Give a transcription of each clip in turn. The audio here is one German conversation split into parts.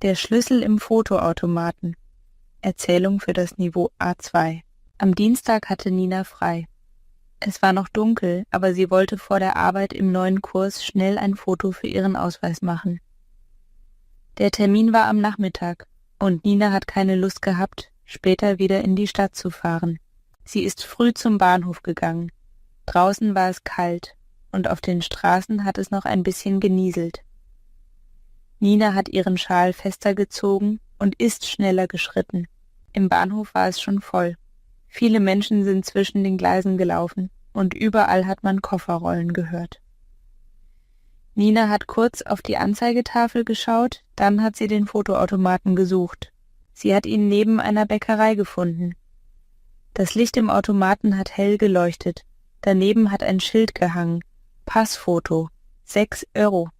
Der Schlüssel im Fotoautomaten. Erzählung für das Niveau A2. Am Dienstag hatte Nina frei. Es war noch dunkel, aber sie wollte vor der Arbeit im neuen Kurs schnell ein Foto für ihren Ausweis machen. Der Termin war am Nachmittag und Nina hat keine Lust gehabt, später wieder in die Stadt zu fahren. Sie ist früh zum Bahnhof gegangen. Draußen war es kalt und auf den Straßen hat es noch ein bisschen genieselt. Nina hat ihren Schal fester gezogen und ist schneller geschritten. Im Bahnhof war es schon voll. Viele Menschen sind zwischen den Gleisen gelaufen und überall hat man Kofferrollen gehört. Nina hat kurz auf die Anzeigetafel geschaut, dann hat sie den Fotoautomaten gesucht. Sie hat ihn neben einer Bäckerei gefunden. Das Licht im Automaten hat hell geleuchtet. Daneben hat ein Schild gehangen. Passfoto. 6 Euro.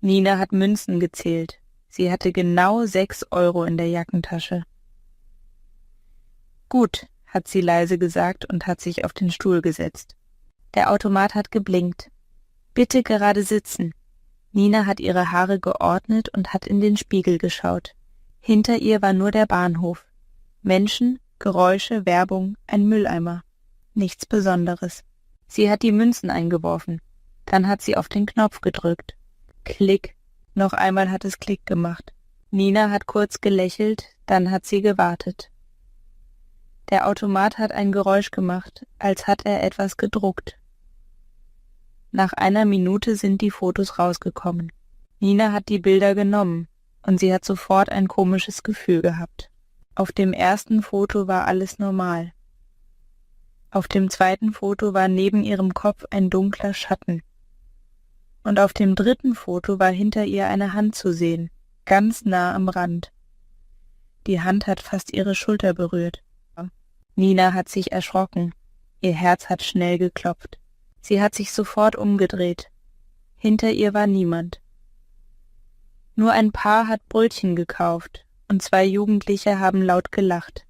Nina hat Münzen gezählt. Sie hatte genau 6 Euro in der Jackentasche. Gut, hat sie leise gesagt und hat sich auf den Stuhl gesetzt. Der Automat hat geblinkt. Bitte gerade sitzen. Nina hat ihre Haare geordnet und hat in den Spiegel geschaut. Hinter ihr war nur der Bahnhof. Menschen, Geräusche, Werbung, ein Mülleimer. Nichts Besonderes. Sie hat die Münzen eingeworfen. Dann hat sie auf den Knopf gedrückt. Klick. Noch einmal hat es Klick gemacht. Nina hat kurz gelächelt, dann hat sie gewartet. Der Automat hat ein Geräusch gemacht, als hat er etwas gedruckt. Nach einer Minute sind die Fotos rausgekommen. Nina hat die Bilder genommen und sie hat sofort ein komisches Gefühl gehabt. Auf dem ersten Foto war alles normal. Auf dem zweiten Foto war neben ihrem Kopf ein dunkler Schatten. Und auf dem dritten Foto war hinter ihr eine Hand zu sehen, ganz nah am Rand. Die Hand hat fast ihre Schulter berührt. Nina hat sich erschrocken. Ihr Herz hat schnell geklopft. Sie hat sich sofort umgedreht. Hinter ihr war niemand. Nur ein Paar hat Brötchen gekauft und 2 Jugendliche haben laut gelacht.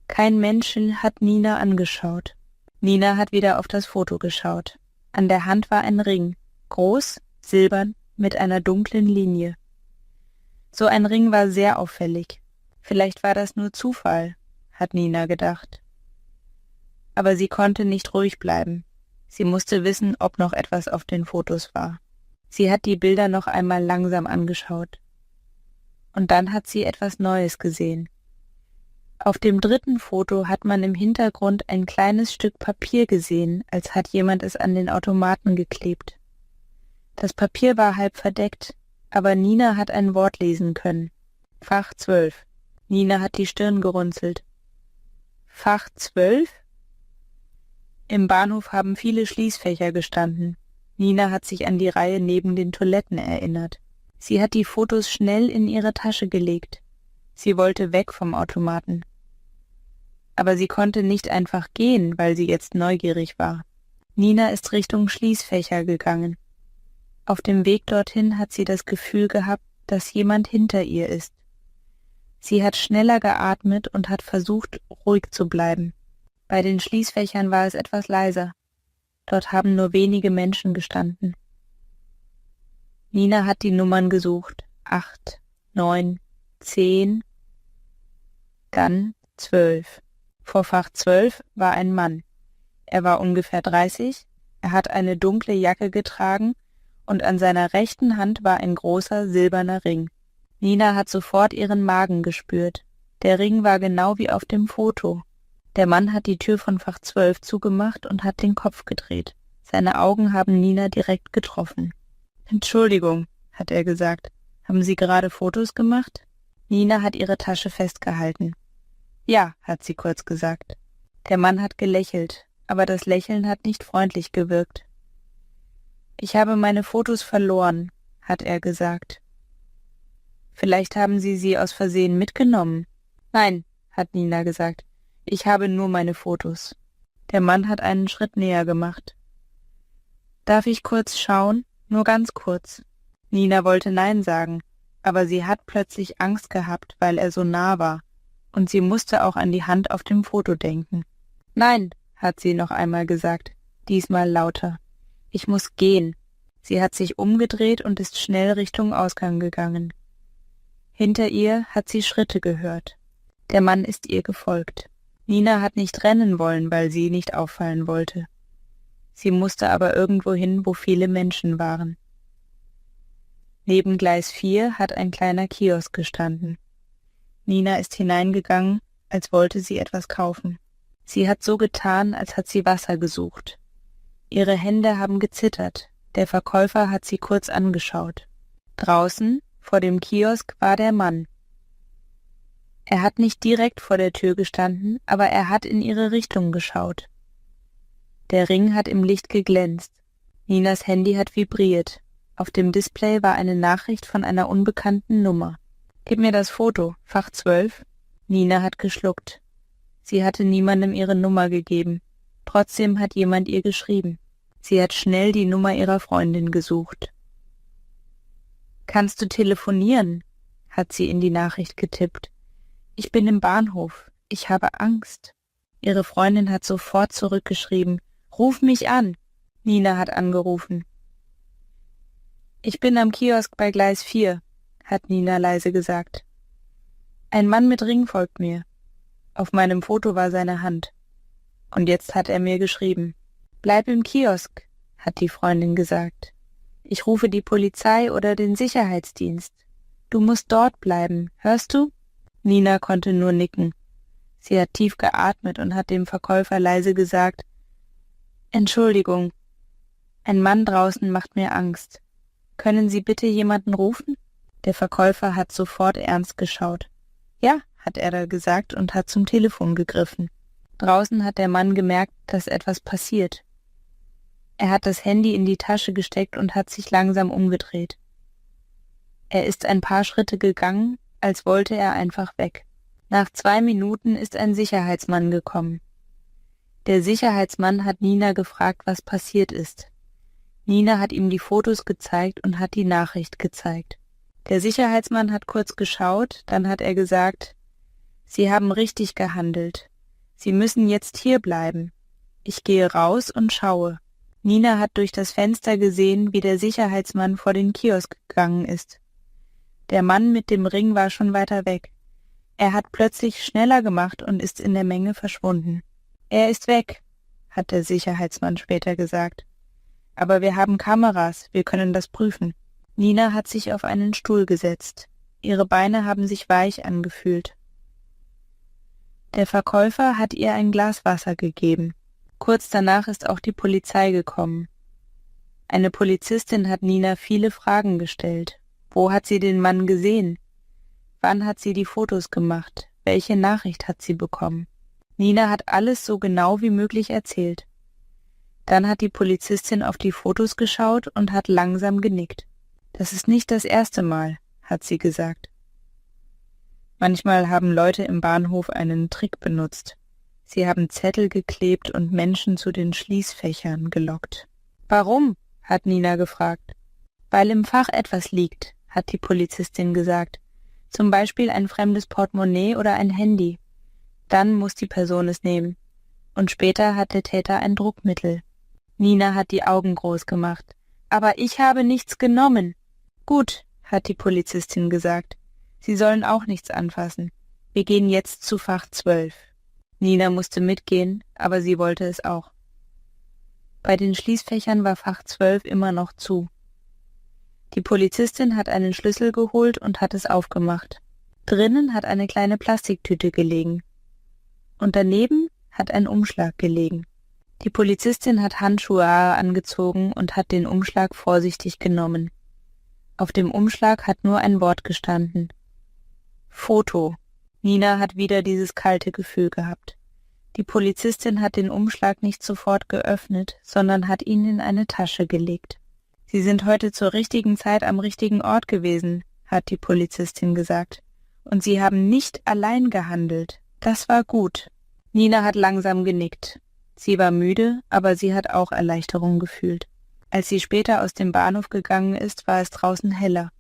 Kein Mensch hat Nina angeschaut. Nina hat wieder auf das Foto geschaut. An der Hand war ein Ring, groß, silbern, mit einer dunklen Linie. So ein Ring war sehr auffällig. Vielleicht war das nur Zufall, hat Nina gedacht. Aber sie konnte nicht ruhig bleiben. Sie musste wissen, ob noch etwas auf den Fotos war. Sie hat die Bilder noch einmal langsam angeschaut. Und dann hat sie etwas Neues gesehen. Auf dem dritten Foto hat man im Hintergrund ein kleines Stück Papier gesehen, als hat jemand es an den Automaten geklebt. Das Papier war halb verdeckt, aber Nina hat ein Wort lesen können. Fach 12. Nina hat die Stirn gerunzelt. Fach 12? Im Bahnhof haben viele Schließfächer gestanden. Nina hat sich an die Reihe neben den Toiletten erinnert. Sie hat die Fotos schnell in ihre Tasche gelegt. Sie wollte weg vom Automaten. Aber sie konnte nicht einfach gehen, weil sie jetzt neugierig war. Nina ist Richtung Schließfächer gegangen. Auf dem Weg dorthin hat sie das Gefühl gehabt, dass jemand hinter ihr ist. Sie hat schneller geatmet und hat versucht, ruhig zu bleiben. Bei den Schließfächern war es etwas leiser. Dort haben nur wenige Menschen gestanden. Nina hat die Nummern gesucht. 8, 9, 10, dann 12. Vor Fach 12 war ein Mann. Er war ungefähr 30, er hat eine dunkle Jacke getragen und an seiner rechten Hand war ein großer silberner Ring. Nina hat sofort ihren Magen gespürt. Der Ring war genau wie auf dem Foto. Der Mann hat die Tür von Fach 12 zugemacht und hat den Kopf gedreht. Seine Augen haben Nina direkt getroffen. »Entschuldigung«, hat er gesagt. »Haben Sie gerade Fotos gemacht?« Nina hat ihre Tasche festgehalten. »Ja«, hat sie kurz gesagt. Der Mann hat gelächelt, aber das Lächeln hat nicht freundlich gewirkt. »Ich habe meine Fotos verloren«, hat er gesagt. »Vielleicht haben Sie sie aus Versehen mitgenommen?« »Nein«, hat Nina gesagt. »Ich habe nur meine Fotos.« Der Mann hat einen Schritt näher gemacht. »Darf ich kurz schauen? Nur ganz kurz.« Nina wollte Nein sagen, aber sie hat plötzlich Angst gehabt, weil er so nah war, und sie musste auch an die Hand auf dem Foto denken. »Nein«, hat sie noch einmal gesagt, diesmal lauter. »Ich muss gehen.« Sie hat sich umgedreht und ist schnell Richtung Ausgang gegangen. Hinter ihr hat sie Schritte gehört. Der Mann ist ihr gefolgt. Nina hat nicht rennen wollen, weil sie nicht auffallen wollte. Sie musste aber irgendwo hin, wo viele Menschen waren. Neben Gleis 4 hat ein kleiner Kiosk gestanden. Nina ist hineingegangen, als wollte sie etwas kaufen. Sie hat so getan, als hat sie Wasser gesucht. Ihre Hände haben gezittert. Der Verkäufer hat sie kurz angeschaut. Draußen, vor dem Kiosk, war der Mann. Er hat nicht direkt vor der Tür gestanden, aber er hat in ihre Richtung geschaut. Der Ring hat im Licht geglänzt. Ninas Handy hat vibriert. Auf dem Display war eine Nachricht von einer unbekannten Nummer. »Gib mir das Foto, Fach 12.« Nina hat geschluckt. Sie hatte niemandem ihre Nummer gegeben. Trotzdem hat jemand ihr geschrieben. Sie hat schnell die Nummer ihrer Freundin gesucht. »Kannst du telefonieren?« hat sie in die Nachricht getippt. »Ich bin im Bahnhof. Ich habe Angst.« Ihre Freundin hat sofort zurückgeschrieben. »Ruf mich an.« Nina hat angerufen. »Ich bin am Kiosk bei Gleis 4, hat Nina leise gesagt. »Ein Mann mit Ring folgt mir. Auf meinem Foto war seine Hand. Und jetzt hat er mir geschrieben. Bleib im Kiosk, hat die Freundin gesagt. Ich rufe die Polizei oder den Sicherheitsdienst. Du musst dort bleiben, hörst du?« Nina konnte nur nicken. Sie hat tief geatmet und hat dem Verkäufer leise gesagt, »Entschuldigung, ein Mann draußen macht mir Angst. Können Sie bitte jemanden rufen?« Der Verkäufer hat sofort ernst geschaut. »Ja«, hat er da gesagt und hat zum Telefon gegriffen. Draußen hat der Mann gemerkt, dass etwas passiert. Er hat das Handy in die Tasche gesteckt und hat sich langsam umgedreht. Er ist ein paar Schritte gegangen, als wollte er einfach weg. Nach 2 Minuten ist ein Sicherheitsmann gekommen. Der Sicherheitsmann hat Nina gefragt, was passiert ist. Nina hat ihm die Fotos gezeigt und hat die Nachricht gezeigt. Der Sicherheitsmann hat kurz geschaut, dann hat er gesagt, »Sie haben richtig gehandelt. Sie müssen jetzt hier bleiben. Ich gehe raus und schaue.« Nina hat durch das Fenster gesehen, wie der Sicherheitsmann vor den Kiosk gegangen ist. Der Mann mit dem Ring war schon weiter weg. Er hat plötzlich schneller gemacht und ist in der Menge verschwunden. »Er ist weg«, hat der Sicherheitsmann später gesagt. »Aber wir haben Kameras, wir können das prüfen.« Nina hat sich auf einen Stuhl gesetzt. Ihre Beine haben sich weich angefühlt. Der Verkäufer hat ihr ein Glas Wasser gegeben. Kurz danach ist auch die Polizei gekommen. Eine Polizistin hat Nina viele Fragen gestellt. Wo hat sie den Mann gesehen? Wann hat sie die Fotos gemacht? Welche Nachricht hat sie bekommen? Nina hat alles so genau wie möglich erzählt. Dann hat die Polizistin auf die Fotos geschaut und hat langsam genickt. »Das ist nicht das erste Mal«, hat sie gesagt. Manchmal haben Leute im Bahnhof einen Trick benutzt. Sie haben Zettel geklebt und Menschen zu den Schließfächern gelockt. »Warum?«, hat Nina gefragt. »Weil im Fach etwas liegt«, hat die Polizistin gesagt. »Zum Beispiel ein fremdes Portemonnaie oder ein Handy. Dann muss die Person es nehmen. Und später hat der Täter ein Druckmittel.« Nina hat die Augen groß gemacht. »Aber ich habe nichts genommen.« »Gut«, hat die Polizistin gesagt. »Sie sollen auch nichts anfassen. Wir gehen jetzt zu Fach 12. Nina musste mitgehen, aber sie wollte es auch. Bei den Schließfächern war Fach 12 immer noch zu. Die Polizistin hat einen Schlüssel geholt und hat es aufgemacht. Drinnen hat eine kleine Plastiktüte gelegen. Und daneben hat ein Umschlag gelegen. Die Polizistin hat Handschuhe angezogen und hat den Umschlag vorsichtig genommen. Auf dem Umschlag hat nur ein Wort gestanden. Foto. Nina hat wieder dieses kalte Gefühl gehabt. Die Polizistin hat den Umschlag nicht sofort geöffnet, sondern hat ihn in eine Tasche gelegt. »Sie sind heute zur richtigen Zeit am richtigen Ort gewesen«, hat die Polizistin gesagt. »Und Sie haben nicht allein gehandelt. Das war gut.« Nina hat langsam genickt. Sie war müde, aber sie hat auch Erleichterung gefühlt. Als sie später aus dem Bahnhof gegangen ist, war es draußen heller.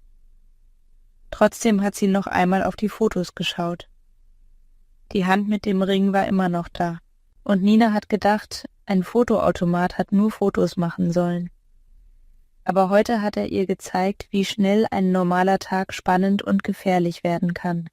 Trotzdem hat sie noch einmal auf die Fotos geschaut. Die Hand mit dem Ring war immer noch da. Und Nina hat gedacht, ein Fotoautomat hat nur Fotos machen sollen. Aber heute hat er ihr gezeigt, wie schnell ein normaler Tag spannend und gefährlich werden kann.